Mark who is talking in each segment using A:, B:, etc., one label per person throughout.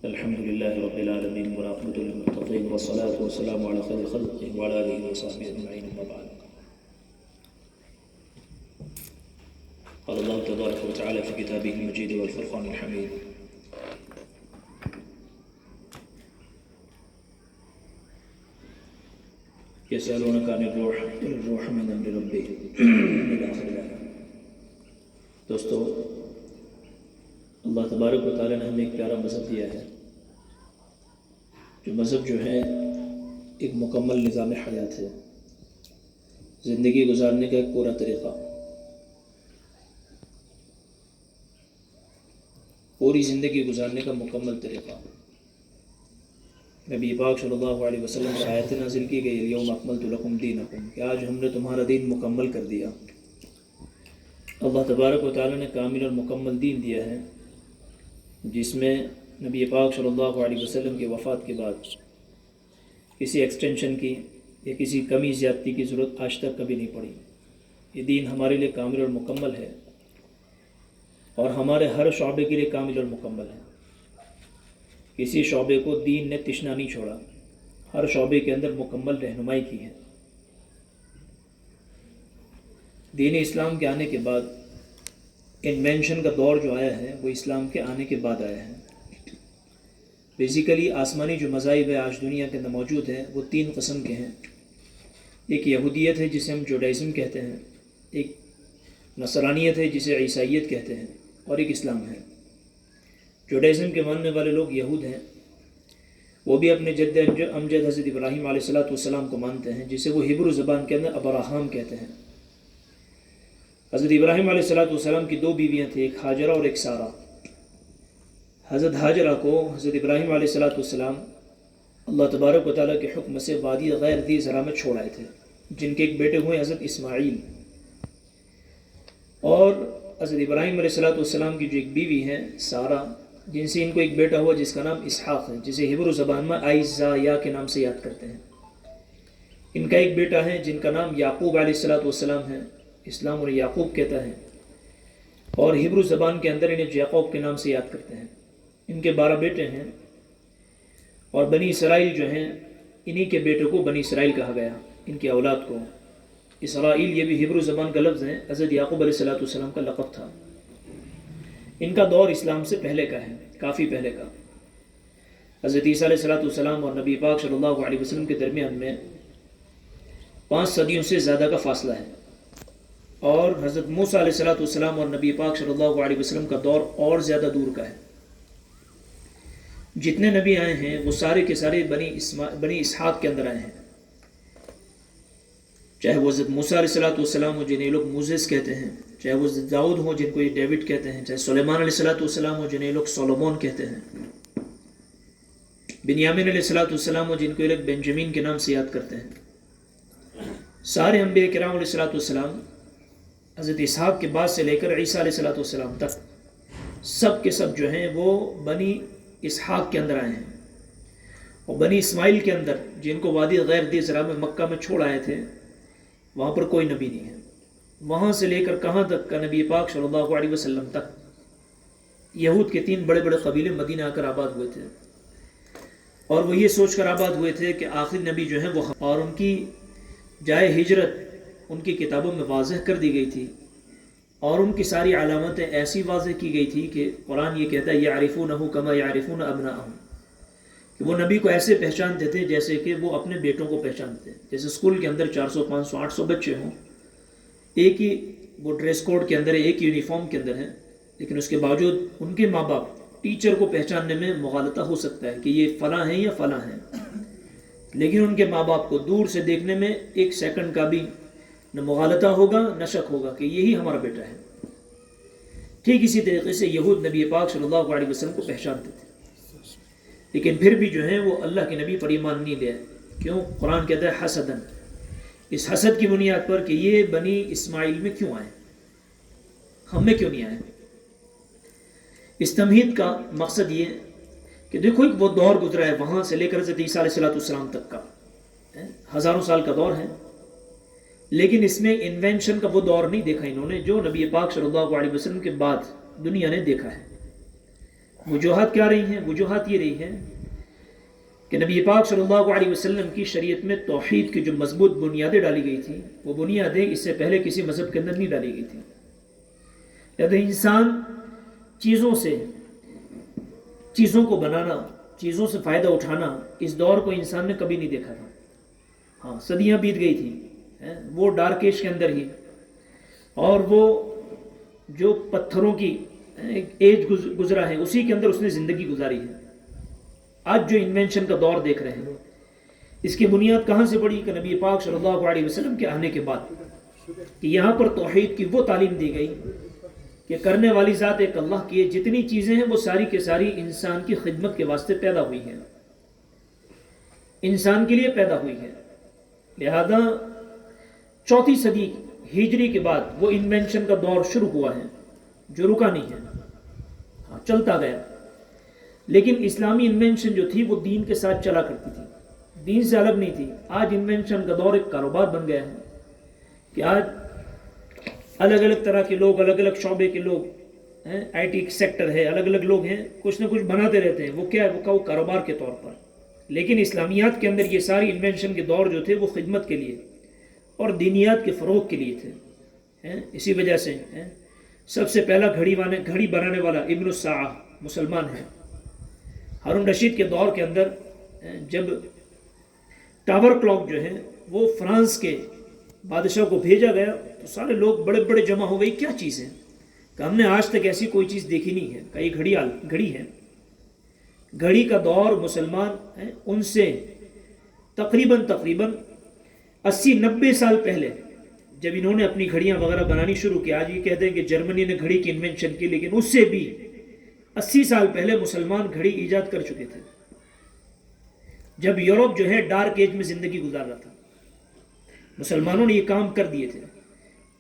A: الحمد لله رب العالمين والعاقبة للمتقين والصلاة والسلام على خير خلقه وعلى آله وصحبه أجمعين أما بعد. قال الله تبارك وتعالى في كتابه المجيد والفرقان الحميد: يسألونك عن الروح قل الروح من أمر ربي إلى آخر الآية. دوستو، اللہ تبارک و تعالیٰ نے ہمیں ایک پیارا مذہب دیا ہے، جو مذہب جو ہے ایک مکمل نظام حیات ہے، زندگی گزارنے کا ایک پورا طریقہ، پوری زندگی گزارنے کا مکمل طریقہ۔ نبی پاک صلی اللہ علیہ وسلم پر آیت نازل کی گئی الیوم اکملت لکم دینکم، کہ آج ہم نے تمہارا دین مکمل کر دیا۔ اللہ تبارک و تعالیٰ نے کامل اور مکمل دین دیا ہے، جس میں نبی پاک صلی اللہ علیہ وسلم کی وفات کے بعد کسی ایکسٹینشن کی یا کسی کمی زیادتی کی ضرورت آج تک کبھی نہیں پڑی۔ یہ دین ہمارے لیے کامل اور مکمل ہے، اور ہمارے ہر شعبے کے لیے کامل اور مکمل ہے۔ کسی شعبے کو دین نے تشنا نہیں چھوڑا، ہر شعبے کے اندر مکمل رہنمائی کی ہے۔ دین اسلام کے آنے کے بعد انوینشن کا دور جو آیا ہے وہ اسلام کے آنے کے بعد آیا ہے۔ بیسیکلی آسمانی جو مذاہب ہے آج دنیا کے اندر موجود ہیں وہ تین قسم کے ہیں۔ ایک یہودیت ہے جسے ہم جوڈائزم کہتے ہیں، ایک نصرانیت ہے جسے عیسائیت کہتے ہیں، اور ایک اسلام ہے۔ جوڈائزم کے ماننے والے لوگ یہود ہیں، وہ بھی اپنے جد امجد حضرت ابراہیم علیہ السلام کو مانتے ہیں، جسے وہ ہیبرو زبان کے اندر ابراہام کہتے ہیں۔ حضرت ابراہیم علیہ السلام کی دو بیویاں تھیں، ایک ہاجرہ اور ایک سارہ۔ حضرت ہاجرہ کو حضرت ابراہیم علیہ السلام اللہ تبارک و تعالیٰ کے حکم سے وادی غیر ذی زرع میں چھوڑ آئے تھے، جن کے ایک بیٹے ہوئے حضرت اسماعیل، اور حضرت ابراہیم علیہ السلام کی جو ایک بیوی ہیں سارہ، جن سے ان کو ایک بیٹا ہوا جس کا نام اسحاق ہے، جسے ہیبرو زبان میں آئزایا کے نام سے یاد کرتے ہیں۔ ان کا ایک بیٹا ہے جن کا نام یعقوب علیہ السلام ہے، اسلام اور یعقوب کہتا ہے، اور ہیبرو زبان کے اندر انہیں جیعقوب کے نام سے یاد کرتے ہیں۔ ان کے 12 بیٹے ہیں، اور بنی اسرائیل جو ہیں انہی کے بیٹوں کو بنی اسرائیل کہا گیا، ان کی اولاد کو۔ اسرائیل یہ بھی ہیبرو زبان کا لفظ ہے، حضرت یعقوب علیہ السلام کا لقب تھا۔ ان کا دور اسلام سے پہلے کا ہے، کافی پہلے کا۔ حضرت عیسیٰ علیہ السلام اور نبی پاک صلی اللہ علیہ وسلم کے درمیان میں 5 صدیوں سے زیادہ کا فاصلہ ہے، اور حضرت موسیٰ علیہ السلام اور نبی پاک صلی اللہ علیہ وسلم کا دور اور زیادہ دور کا ہے۔ جتنے نبی آئے ہیں وہ سارے کے سارے بنی اسحاق کے اندر آئے ہیں، چاہے وہ حضرت موسیٰ علیہ السلام ہو جنہیں لوگ موزیس کہتے ہیں، چاہے وہ حضرت داؤد ہو جن کو یہ ڈیوڈ کہتے ہیں، چاہے سلیمان علیہ السلام ہو جنہیں لوگ سولومون کہتے ہیں، بنیامین علیہ السلام ہو جن کو یہ لوگ بنجمین کے نام سے یاد کرتے ہیں۔ سارے انبیاء کرام علیہ السلام حضرت اسحاق کے بعد سے لے کر عیسیٰ علیہ السلام تک سب کے سب جو ہیں وہ بنی اسحاق کے اندر آئے ہیں، اور بنی اسماعیل کے اندر جن کو وادی غیر ذی زرع میں مکہ میں چھوڑ آئے تھے وہاں پر کوئی نبی نہیں ہے۔ وہاں سے لے کر کہاں تک کا نبی پاک صلی اللہ علیہ وسلم تک یہود کے 3 بڑے بڑے قبیلے مدینہ آ کر آباد ہوئے تھے، اور وہ یہ سوچ کر آباد ہوئے تھے کہ آخری نبی جو ہیں وہ، اور ان کی جائے ہجرت ان کی کتابوں میں واضح کر دی گئی تھی، اور ان کی ساری علامتیں ایسی واضح کی گئی تھی کہ قرآن یہ کہتا ہے یعرفونہ کما یعرفون ابناءہم، کہ وہ نبی کو ایسے پہچانتے تھے جیسے کہ وہ اپنے بیٹوں کو پہچانتے ہیں۔ جیسے اسکول کے اندر 400 500 800 بچے ہوں، ایک ہی وہ ڈریس کوڈ کے اندر ہے، ایک یونیفارم کے اندر ہے، لیکن اس کے باوجود ان کے ماں باپ ٹیچر کو پہچاننے میں مغالطہ ہو سکتا ہے کہ یہ فلاں ہیں یا فلاں ہیں، لیکن ان کے ماں باپ کو دور سے دیکھنے میں 1 سیکنڈ کا بھی نہ مغالطہ ہوگا نہ شک ہوگا کہ یہی ہمارا بیٹا ہے۔ ٹھیک اسی طریقے سے یہود نبی پاک صلی اللہ علیہ وسلم کو پہچانتے تھے، لیکن پھر بھی جو ہیں وہ اللہ کے نبی پر ایمان نہیں لے آئے۔ کیوں؟ قرآن کہتا ہے حسدن، اس حسد کی بنیاد پر کہ یہ بنی اسماعیل میں کیوں آئے، ہم میں کیوں نہیں آئے۔ اس تمہید کا مقصد یہ کہ دیکھو ایک وہ دور گزرا ہے وہاں سے لے کر حضرت عیسیٰ علیہ السلام تک کا، ہزاروں سال کا دور ہے، لیکن اس میں انوینشن کا وہ دور نہیں دیکھا انہوں نے جو نبی پاک صلی اللہ علیہ وسلم کے بعد دنیا نے دیکھا ہے۔ وجوہات کیا رہی ہیں؟ وجوہات یہ رہی ہیں کہ نبی پاک صلی اللہ علیہ وسلم کی شریعت میں توحید کی جو مضبوط بنیادیں ڈالی گئی تھیں، وہ بنیادیں اس سے پہلے کسی مذہب کے اندر نہیں ڈالی گئی تھیں۔ لہذا انسان چیزوں کو بنانا، چیزوں سے فائدہ اٹھانا، اس دور کو انسان نے کبھی نہیں دیکھا تھا۔ ہاں، صدیاں بیت گئی تھیں، وہ ڈارک ایج کے اندر ہی، اور وہ جو پتھروں کی ایج گزرا ہے اسی کے اندر اس نے زندگی گزاری ہے۔ آج جو انوینشن کا دور دیکھ رہے ہیں، اس کی بنیاد کہاں سے پڑی؟ کہ نبی پاک صلی اللہ علیہ وسلم کے آنے کے بعد، کہ یہاں پر توحید کی وہ تعلیم دی گئی کہ کرنے والی ذات ایک اللہ کی ہے، جتنی چیزیں ہیں وہ ساری کے ساری انسان کی خدمت کے واسطے پیدا ہوئی ہیں، انسان کے لیے پیدا ہوئی ہے۔ لہذا 4 صدی ہجری کے بعد وہ انوینشن کا دور شروع ہوا ہے جو رکا نہیں ہے، ہاں چلتا گیا۔ لیکن اسلامی انوینشن جو تھی وہ دین کے ساتھ چلا کرتی تھی، دین سے الگ نہیں تھی۔ آج انوینشن کا دور ایک کاروبار بن گیا ہے کہ آج الگ الگ طرح کے لوگ، الگ الگ شعبے کے لوگ، آئی ٹی سیکٹر ہے، الگ الگ لوگ ہیں، کچھ نہ کچھ بناتے رہتے ہیں۔ وہ کیا ہے؟ وہ کاروبار کے طور پر۔ لیکن اسلامیات کے اندر یہ ساری انوینشن کے دور جو تھے وہ خدمت کے لیے اور دینیات کے فروغ کے لیے تھے۔ اسی وجہ سے سب سے پہلا گھڑی بنانے والا ابن الساعہ مسلمان ہے۔ ہارون رشید کے دور کے اندر جب ٹاور کلاک جو ہے وہ فرانس کے بادشاہ کو بھیجا گیا تو سارے لوگ بڑے بڑے جمع ہو گئی، کیا چیز ہے؟ کہ ہم نے آج تک ایسی کوئی چیز دیکھی نہیں ہے، کہ یہ گھڑی ہے۔ گھڑی کا دور مسلمان ان سے تقریباً 80-90 سال پہلے جب انہوں نے اپنی گھڑیاں وغیرہ بنانی شروع کی، آج یہ کہتے ہیں کہ جرمنی نے گھڑی کی انوینشن کی، لیکن اس سے بھی 80 سال پہلے مسلمان گھڑی ایجاد کر چکے تھے، جب یورپ جو ہے ڈارک ایج میں زندگی گزار رہا تھا۔ مسلمانوں نے یہ کام کر دیے تھے۔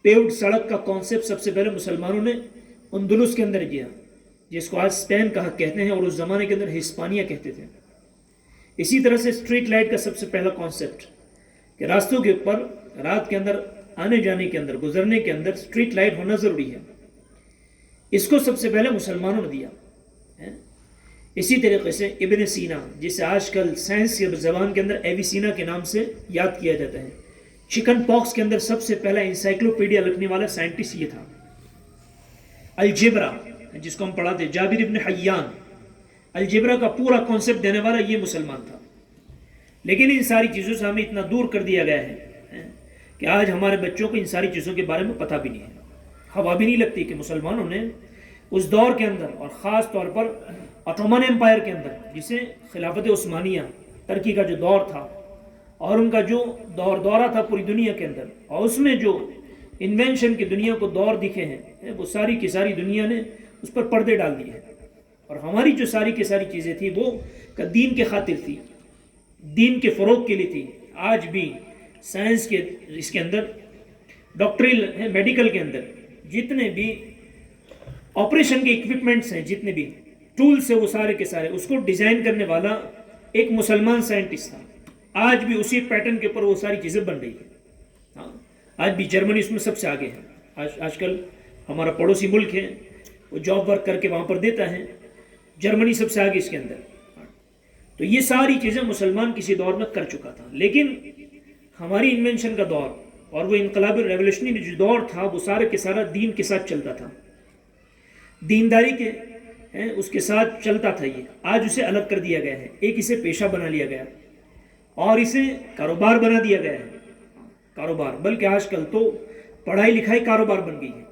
A: پیوڈ سڑک کا کانسیپٹ سب سے پہلے مسلمانوں نے اندلس کے اندر کیا، جس کو آج اسپین کہتے ہیں، اور اس زمانے کے اندر ہسپانیہ کہتے تھے۔ اسی طرح سے اسٹریٹ لائٹ کا سب سے پہلا کانسیپٹ کہ راستوں کے اوپر رات کے اندر آنے جانے کے اندر، گزرنے کے اندر اسٹریٹ لائٹ ہونا ضروری ہے، اس کو سب سے پہلے مسلمانوں نے دیا۔ اسی طریقے سے ابن سینا، جسے آج کل سائنس کے زبان کے اندر ایویسینا کے نام سے یاد کیا جاتا ہے، چکن پاکس کے اندر سب سے پہلا انسائکلوپیڈیا لکھنے والا سائنٹسٹ یہ تھا۔ الجبرا جس کو ہم پڑھاتے، جابر ابن حیان، الجبرا کا پورا کانسیپٹ دینے والا یہ مسلمان تھا۔ لیکن ان ساری چیزوں سے ہمیں اتنا دور کر دیا گیا ہے کہ آج ہمارے بچوں کو ان ساری چیزوں کے بارے میں پتہ بھی نہیں ہے، ہوا بھی نہیں لگتی کہ مسلمانوں نے اس دور کے اندر، اور خاص طور پر عثمانی امپائر کے اندر، جسے خلافت عثمانیہ ترکی کا جو دور تھا، اور ان کا جو دورہ تھا پوری دنیا کے اندر، اور اس میں جو انوینشن کی دنیا کو دور دکھے ہیں، وہ ساری کی ساری دنیا نے اس پر پردے ڈال دیے ہیں۔ اور ہماری جو ساری کی ساری چیزیں تھیں وہ دین کے خاطر تھی، دین کے فروغ کے لیے تھی۔ آج بھی سائنس کے اس کے اندر، ڈاکٹریل ہے، میڈیکل کے اندر جتنے بھی آپریشن کے اکوپمنٹس ہیں، جتنے بھی ٹولز ہیں، وہ سارے کے سارے اس کو ڈیزائن کرنے والا ایک مسلمان سائنٹسٹ تھا۔ آج بھی اسی پیٹرن کے اوپر وہ ساری چیزیں بن رہی ہیں۔ ہاں، آج بھی جرمنی اس میں سب سے آگے ہے۔ آج کل ہمارا پڑوسی ملک ہے، وہ جاب ورک کر کے وہاں پر دیتا ہے، جرمنی سب سے آگے اس کے اندر۔ تو یہ ساری چیزیں مسلمان کسی دور میں کر چکا تھا، لیکن ہماری انوینشن کا دور اور وہ انقلابی ریولوشنری جو دور تھا وہ سارے کے سارا دین کے ساتھ چلتا تھا، دینداری کے اس کے ساتھ چلتا تھا۔ یہ آج اسے الگ کر دیا گیا ہے، ایک اسے پیشہ بنا لیا گیا اور اسے کاروبار بنا دیا گیا ہے۔ کاروبار، بلکہ آج کل تو پڑھائی لکھائی کاروبار بن گئی ہے،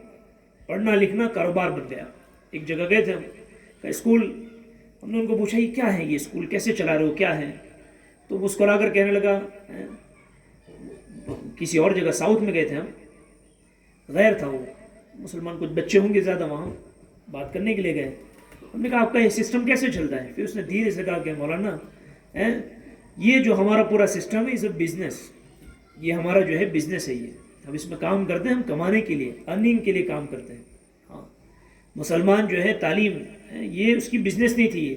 A: پڑھنا لکھنا کاروبار بن گیا۔ ایک جگہ گئے تھے ہم، اسکول، ہم نے ان کو پوچھا یہ کیا ہے، یہ اسکول کیسے چلا رہے ہو، کیا ہے؟ تو مسکرا کر کہنے لگا، کسی اور جگہ ساؤتھ میں گئے تھے ہم، غیر تھا وہ مسلمان، کچھ بچے ہوں گے زیادہ، وہاں بات کرنے کے لیے گئے۔ ہم نے کہا آپ کا یہ سسٹم کیسے چلتا ہے؟ پھر اس نے دھیرے سے کہا کہ مولانا یہ جو ہمارا پورا سسٹم ہے، یہ بزنس، یہ ہمارا جو ہے بزنس ہے، یہ ہم اس میں کام کرتے ہیں، ہم کمانے کے لیے، ارننگ کے لیے کام کرتے ہیں۔ ہاں، مسلمان جو ہے تعلیم، یہ اس کی بزنس نہیں تھی، یہ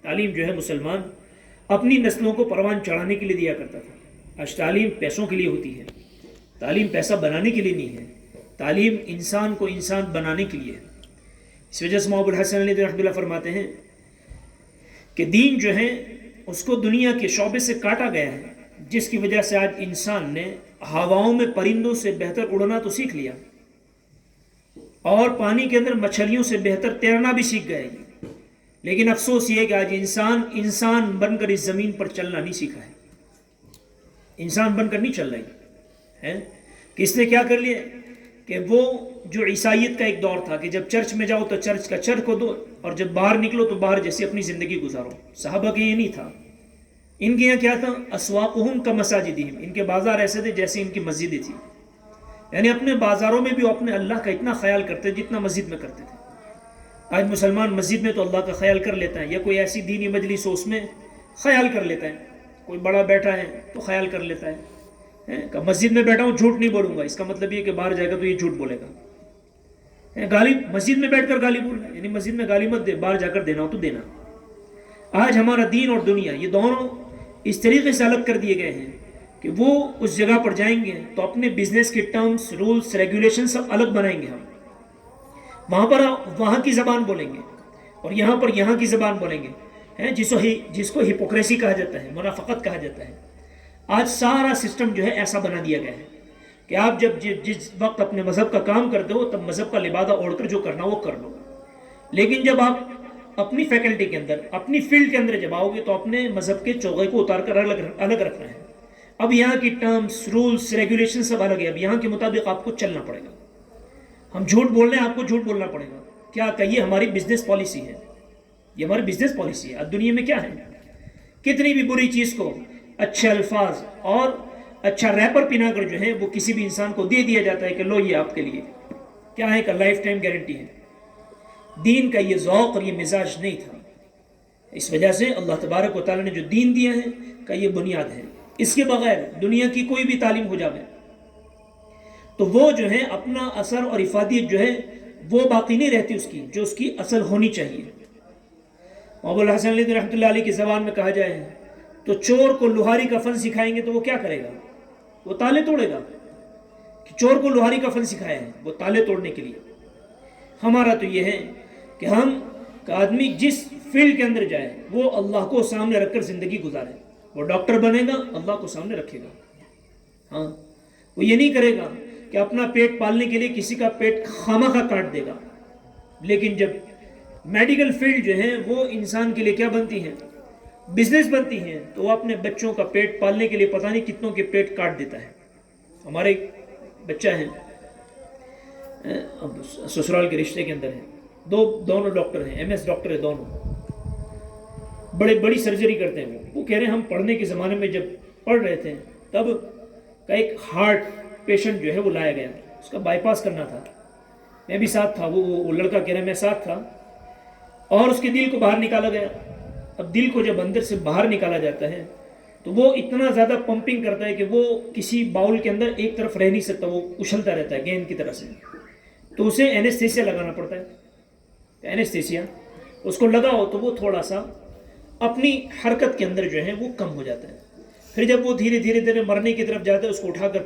A: تعلیم جو ہے مسلمان اپنی نسلوں کو پروان چڑھانے کے لیے دیا کرتا تھا۔ آج تعلیم پیسوں کے لیے ہوتی ہے، تعلیم پیسہ بنانے کے لیے نہیں ہے، تعلیم انسان کو انسان بنانے کے لیے ہے۔ اس وجہ سے ابو الحسن علی رحمۃ اللہ فرماتے ہیں کہ دین جو ہے اس کو دنیا کے شعبے سے کاٹا گیا ہے، جس کی وجہ سے آج انسان نے ہواؤں میں پرندوں سے بہتر اڑنا تو سیکھ لیا، اور پانی کے اندر مچھلیوں سے بہتر تیرنا بھی سیکھ گئے، لیکن افسوس یہ ہے کہ آج انسان بن کر اس زمین پر چلنا نہیں سیکھا ہے، انسان بن کر نہیں چل رہی ہے، کہ اس نے کیا کر لیا کہ وہ جو عیسائیت کا ایک دور تھا کہ جب چرچ میں جاؤ تو چرچ کا چرچ کو دو، اور جب باہر نکلو تو باہر جیسے اپنی زندگی گزارو۔ صحابہ کے یہ نہیں تھا، ان کے یہاں کیا تھا؟ اسواقہم کمساجدہم، ان کے بازار ایسے تھے جیسے ان کی مسجدیں تھیں، یعنی اپنے بازاروں میں بھی وہ اپنے اللہ کا اتنا خیال کرتے جتنا مسجد میں کرتے تھے۔ آج مسلمان مسجد میں تو اللہ کا خیال کر لیتا ہے، یا کوئی ایسی دینی مجلس ہو اس میں خیال کر لیتا ہے، کوئی بڑا بیٹھا ہے تو خیال کر لیتا ہے کہ مسجد میں بیٹھا ہوں جھوٹ نہیں بولوں گا، اس کا مطلب یہ کہ باہر جائے گا تو یہ جھوٹ بولے گا۔ گالی مسجد میں بیٹھ کر گالی بولنا، یعنی مسجد میں گالی مت دے، باہر جا کر دینا ہو تو دینا۔ آج ہمارا دین اور دنیا یہ دونوں اس طریقے سے الگ کر دیے گئے ہیں کہ وہ اس جگہ پر جائیں گے تو اپنے بزنس کے ٹرمز، رولز، ریگولیشن سب الگ بنائیں گے، ہم وہاں پر وہاں کی زبان بولیں گے اور یہاں پر یہاں کی زبان بولیں گے، جس کو ہپوکریسی کہا جاتا ہے، منافقت کہا جاتا ہے۔ آج سارا سسٹم جو ہے ایسا بنا دیا گیا ہے کہ آپ جب جس وقت اپنے مذہب کا کام کرتے ہو تب مذہب کا لبادہ اوڑھ کر جو کرنا وہ کر لو، لیکن جب آپ اپنی فیکلٹی کے اندر، اپنی فیلڈ کے اندر جب آؤ گے تو اپنے مذہب کے چوغے کو اتار کر الگ رکھنا ہے۔ اب یہاں کی ٹرمز، رولز، ریگولیشن سب الگ ہے، اب یہاں کے مطابق آپ کو چلنا پڑے گا۔ ہم جھوٹ بول رہے ہیں، آپ کو جھوٹ بولنا پڑے گا۔ کیا کہ یہ ہماری بزنس پالیسی ہے، یہ ہماری بزنس پالیسی ہے۔ اب دنیا میں کیا ہے، کتنی بھی بری چیز کو اچھے الفاظ اور اچھا ریپر پہنا کر جو ہے وہ کسی بھی انسان کو دے دیا جاتا ہے کہ لو یہ آپ کے لیے، کیا ہے کہ لائف ٹائم گارنٹی ہے۔ دین کا یہ ذوق اور یہ مزاج نہیں تھا، اس وجہ سے اللہ تبارک و تعالیٰ نے جو دین دیا ہے کا یہ بنیاد ہے، اس کے بغیر دنیا کی کوئی بھی تعلیم ہو جائے تو وہ جو ہے اپنا اثر اور افادیت جو ہے وہ باقی نہیں رہتی اس کی، جو اس کی اصل ہونی چاہیے۔ ابو الحسن علی رحمۃ اللہ علیہ کی زبان میں کہا جائے تو چور کو لوہاری کا فن سکھائیں گے تو وہ کیا کرے گا؟ وہ تالے توڑے گا۔ کہ چور کو لوہاری کا فن سکھایا ہے وہ تالے توڑنے کے لیے۔ ہمارا تو یہ ہے کہ ہم کا آدمی جس فیلڈ کے اندر جائے وہ اللہ کو سامنے رکھ کر زندگی گزارے۔ وہ ڈاکٹر بنے گا اللہ کو سامنے رکھے گا، ہاں وہ یہ نہیں کرے گا کہ اپنا پیٹ پالنے کے لیے کسی کا پیٹ خامخواہ کاٹ دے گا۔ لیکن جب میڈیکل فیلڈ جو ہے وہ انسان کے لیے کیا بنتی ہیں؟ بزنس بنتی ہیں، تو وہ اپنے بچوں کا پیٹ پالنے کے لیے پتہ نہیں کتنوں کے پیٹ کاٹ دیتا ہے۔ ہمارے ایک بچہ ہے سسرال کے رشتے کے اندر ہے، دونوں ڈاکٹر ہیں، MS ڈاکٹر ہیں دونوں، بڑی سرجری کرتے ہیں۔ وہ کہہ رہے ہیں ہم پڑھنے کے زمانے میں جب پڑھ رہے تھے تب کا ایک ہارٹ پیشنٹ جو ہے وہ لایا گیا، اس کا بائی پاس کرنا تھا، میں بھی ساتھ تھا، وہ لڑکا کہہ رہا ہے میں ساتھ تھا، اور اس کے دل کو باہر نکالا گیا۔ اب دل کو جب اندر سے باہر نکالا جاتا ہے تو وہ اتنا زیادہ پمپنگ کرتا ہے کہ وہ کسی باؤل کے اندر ایک طرف رہ نہیں سکتا، وہ اچھلتا رہتا ہے گیند کی طرح سے، تو اسے اینستھیسیا لگانا پڑتا ہے۔ اینستھیسیا اس کو لگاؤ تو وہ تھوڑا سا اپنی حرکت کے اندر جو ہے وہ کم ہو جاتا ہے، پھر جب وہ دھیرے دھیرے مرنے کی طرف جاتا ہے اس کو اٹھا کر پھر